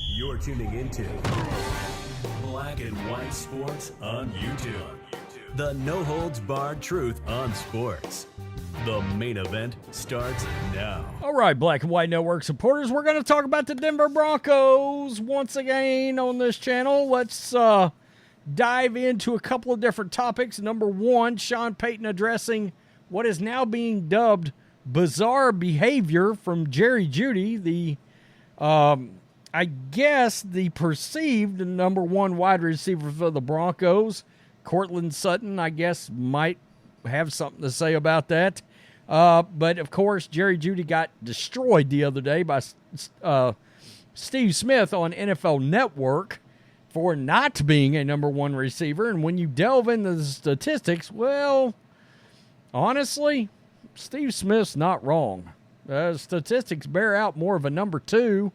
You're tuning into Black and White Sports on YouTube. The no-holds-barred truth on sports. The main event starts now. All right, Black and White Network supporters, we're going to talk about the Denver Broncos once again on this channel. Let's dive into a couple of different topics. Number one, Sean Payton addressing what is now being dubbed bizarre behavior from Jerry Jeudy, the I guess the perceived number one wide receiver for the Broncos. Cortland Sutton, I guess, might have something to say about that. But, of course, Jerry Jeudy got destroyed the other day by Steve Smith on NFL Network for not being a number one receiver. And when you delve into the statistics, well, honestly, Steve Smith's not wrong. Statistics bear out more of a number two,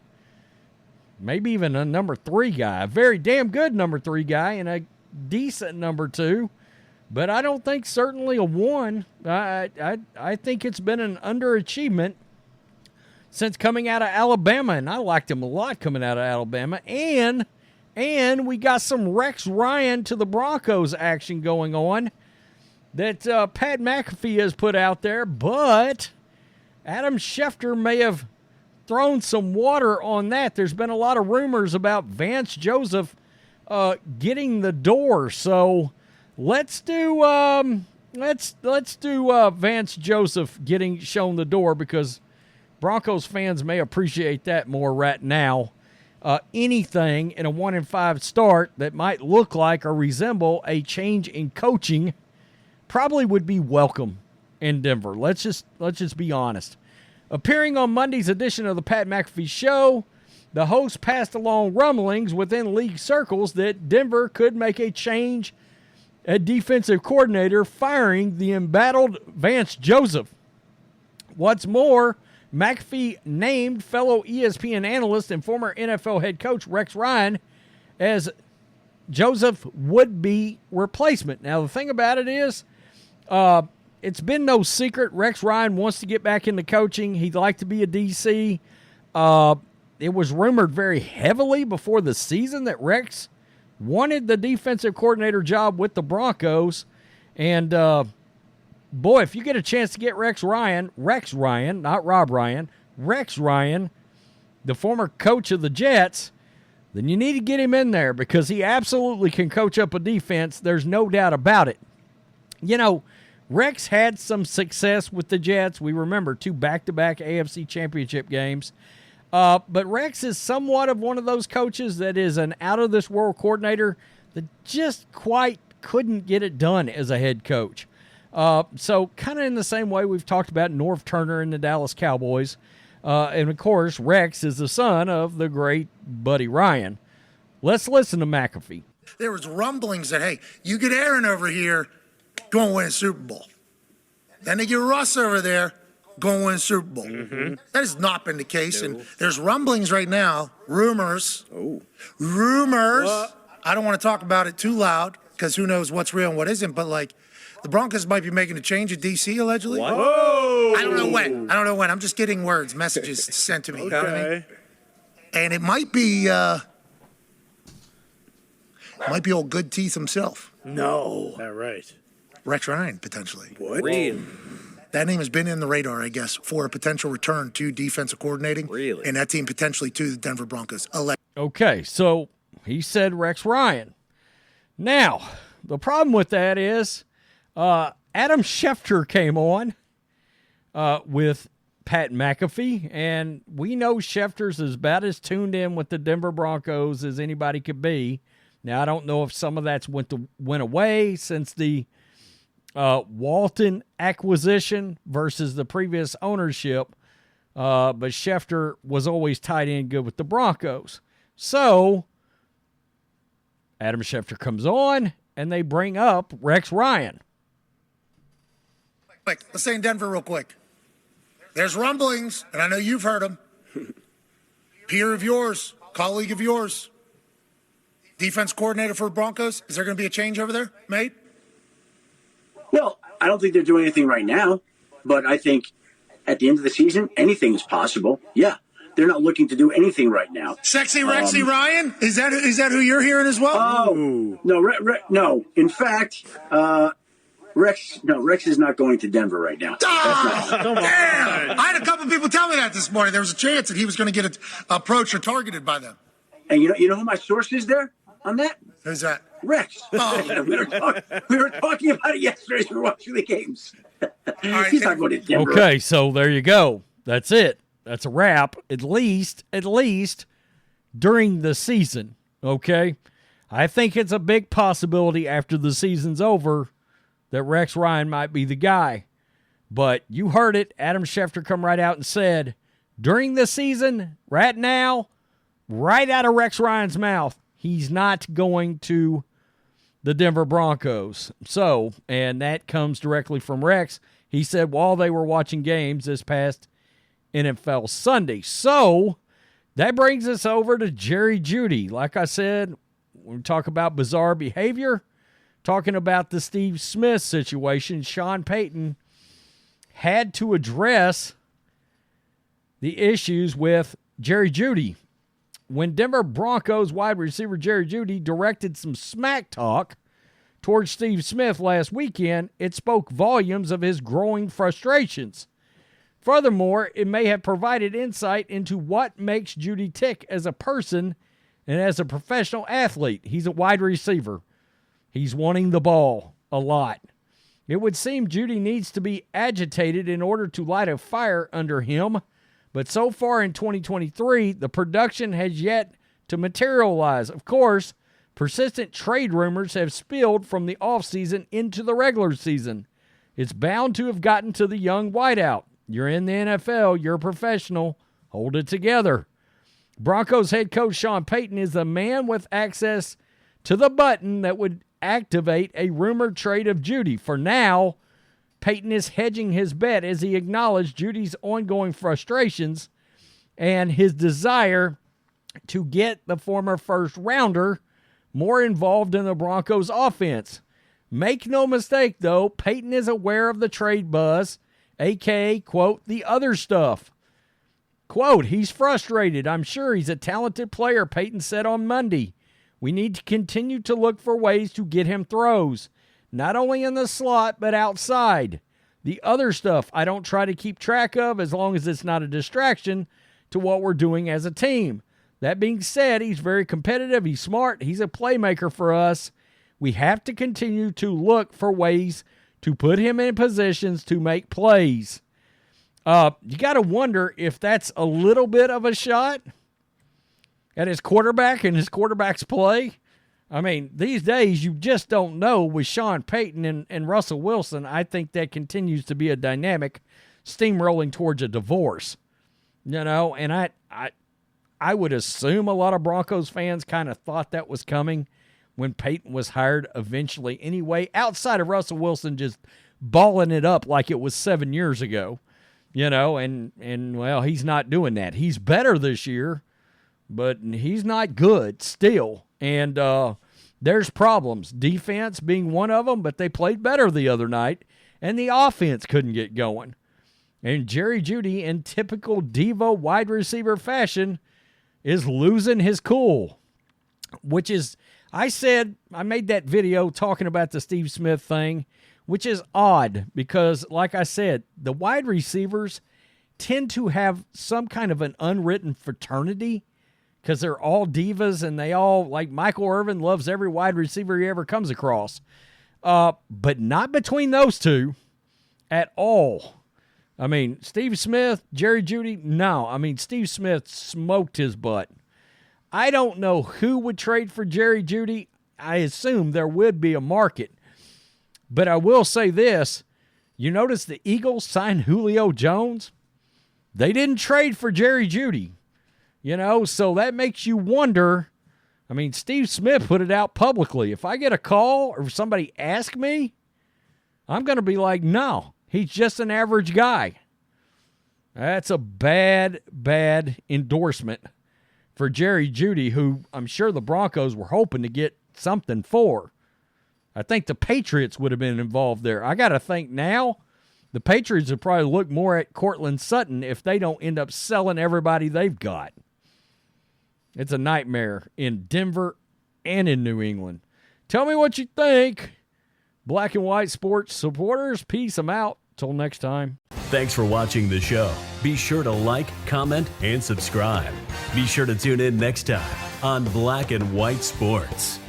maybe even a number three guy, a very damn good number three guy and a decent number two, but I don't think certainly a one. I think it's been an underachievement since coming out of Alabama, and I liked him a lot coming out of Alabama, and we got some Rex Ryan to the Broncos action going on that Pat McAfee has put out there, but Adam Schefter may have thrown some water on that. There's been a lot of rumors about Vance Joseph getting the door, so let's do Vance Joseph getting shown the door, because Broncos fans may appreciate that more right now. Anything in a 1-5 start that might look like or resemble a change in coaching probably would be welcome in Denver. Let's just be honest. Appearing on Monday's edition of the Pat McAfee Show, the host passed along rumblings within league circles that Denver could make a change at defensive coordinator, firing the embattled Vance Joseph. What's more, McAfee named fellow ESPN analyst and former NFL head coach Rex Ryan as Joseph would-be replacement. Now, the thing about it is, it's been no secret Rex Ryan wants to get back into coaching. He'd like to be a DC. It was rumored very heavily before the season that Rex wanted the defensive coordinator job with the Broncos. And, boy, if you get a chance to get Rex Ryan, not Rob Ryan, Rex Ryan, the former coach of the Jets, then you need to get him in there, because he absolutely can coach up a defense. There's no doubt about it. You know, Rex had some success with the Jets. We remember 2 back-to-back AFC championship games. But Rex is somewhat of one of those coaches that is an out-of-this-world coordinator that just quite couldn't get it done as a head coach. So kind of in the same way we've talked about Norv Turner and the Dallas Cowboys. And, of course, Rex is the son of the great Buddy Ryan. Let's listen to McAfee. There was rumblings that, hey, you get Aaron over here, go and win a Super Bowl. Then they get Russ over there, go and win a Super Bowl. Mm-hmm. That has not been the case. No. And there's rumblings right now, rumors. I don't want to talk about it too loud, because who knows what's real and what isn't, but like the Broncos might be making a change at DC allegedly. Whoa! I don't know when. I'm just getting messages sent to me. You know what I mean? And it might be old Good Teeth himself. No. All right. Rex Ryan, potentially. What? Really? That name has been in the radar, I guess, for a potential return to defensive coordinating. Really? And that team potentially to the Denver Broncos. Okay, so he said Rex Ryan. Now, the problem with that is Adam Schefter came on with Pat McAfee, and we know Schefter's about as tuned in with the Denver Broncos as anybody could be. Now, I don't know if some of that's went away since the Walton acquisition versus the previous ownership, but Schefter was always tied in good with the Broncos. So Adam Schefter comes on, and they bring up Rex Ryan. Let's say in Denver real quick. There's rumblings, and I know you've heard them. Peer of yours, colleague of yours, defense coordinator for the Broncos. Is there going to be a change over there, mate? Well, I don't think they're doing anything right now, but I think at the end of the season, anything is possible. Yeah, they're not looking to do anything right now. Sexy Rexy Ryan? Is that who you're hearing as well? Oh, no, no. In fact, Rex is not going to Denver right now. Damn! I had a couple people tell me that this morning. There was a chance that he was going to get approached or targeted by them. And you know who my source is there on that? Who's that? Rex. Oh. we were talking about it yesterday as we were watching the games. Right, He's not going to Denver. Okay, so there you go. That's it. That's a wrap. At least during the season. Okay, I think it's a big possibility after the season's over that Rex Ryan might be the guy. But you heard it. Adam Schefter come right out and said, during the season, right now, right out of Rex Ryan's mouth, he's not going to the Denver Broncos. So, and that comes directly from Rex. He said while they were watching games this past NFL Sunday. So, that brings us over to Jerry Jeudy. Like I said, when we talk about bizarre behavior, talking about the Steve Smith situation, Sean Payton had to address the issues with Jerry Jeudy. When Denver Broncos wide receiver Jerry Jeudy directed some smack talk towards Steve Smith last weekend, it spoke volumes of his growing frustrations. Furthermore, it may have provided insight into what makes Jeudy tick as a person and as a professional athlete. He's a wide receiver. He's wanting the ball a lot. It would seem Jeudy needs to be agitated in order to light a fire under him, but so far in 2023, the production has yet to materialize. Of course, persistent trade rumors have spilled from the offseason into the regular season. It's bound to have gotten to the young wideout. You're in the NFL. You're a professional. Hold it together. Broncos head coach Sean Payton is the man with access to the button that would activate a rumored trade of Jeudy. For now, Payton is hedging his bet as he acknowledged Judy's ongoing frustrations and his desire to get the former first-rounder more involved in the Broncos' offense. Make no mistake, though, Payton is aware of the trade buzz, a.k.a., quote, the other stuff. Quote, he's frustrated. I'm sure he's a talented player, Payton said on Monday. We need to continue to look for ways to get him throws, not only in the slot, but outside. The other stuff I don't try to keep track of as long as it's not a distraction to what we're doing as a team. That being said, he's very competitive. He's smart. He's a playmaker for us. We have to continue to look for ways to put him in positions to make plays. You got to wonder if that's a little bit of a shot at his quarterback and his quarterback's play. I mean, these days you just don't know with Sean Payton and Russell Wilson. I think that continues to be a dynamic steamrolling towards a divorce. You know, and I would assume a lot of Broncos fans kind of thought that was coming when Payton was hired eventually anyway, outside of Russell Wilson just balling it up like it was 7 years ago. You know, and well, he's not doing that. He's better this year, but he's not good still. And there's problems. Defense being one of them, but they played better the other night, and the offense couldn't get going. And Jerry Jeudy, in typical diva wide receiver fashion, is losing his cool, which is, I made that video talking about the Steve Smith thing, which is odd because, like I said, the wide receivers tend to have some kind of an unwritten fraternity because they're all divas and they all, like Michael Irvin loves every wide receiver he ever comes across. But not between those two at all. I mean, Steve Smith, Jerry Jeudy, no. I mean, Steve Smith smoked his butt. I don't know who would trade for Jerry Jeudy. I assume there would be a market. But I will say this. You notice the Eagles signed Julio Jones? They didn't trade for Jerry Jeudy. You know, so that makes you wonder. I mean, Steve Smith put it out publicly. If I get a call or somebody ask me, I'm going to be like, no, he's just an average guy. That's a bad, bad endorsement for Jerry Jeudy, who I'm sure the Broncos were hoping to get something for. I think the Patriots would have been involved there. I got to think now The Patriots would probably look more at Cortland Sutton if they don't end up selling everybody they've got. It's a nightmare in Denver and in New England. Tell me what you think. Black and White Sports supporters, peace them out. Till next time. Thanks for watching the show. Be sure to like, comment, and subscribe. Be sure to tune in next time on Black and White Sports.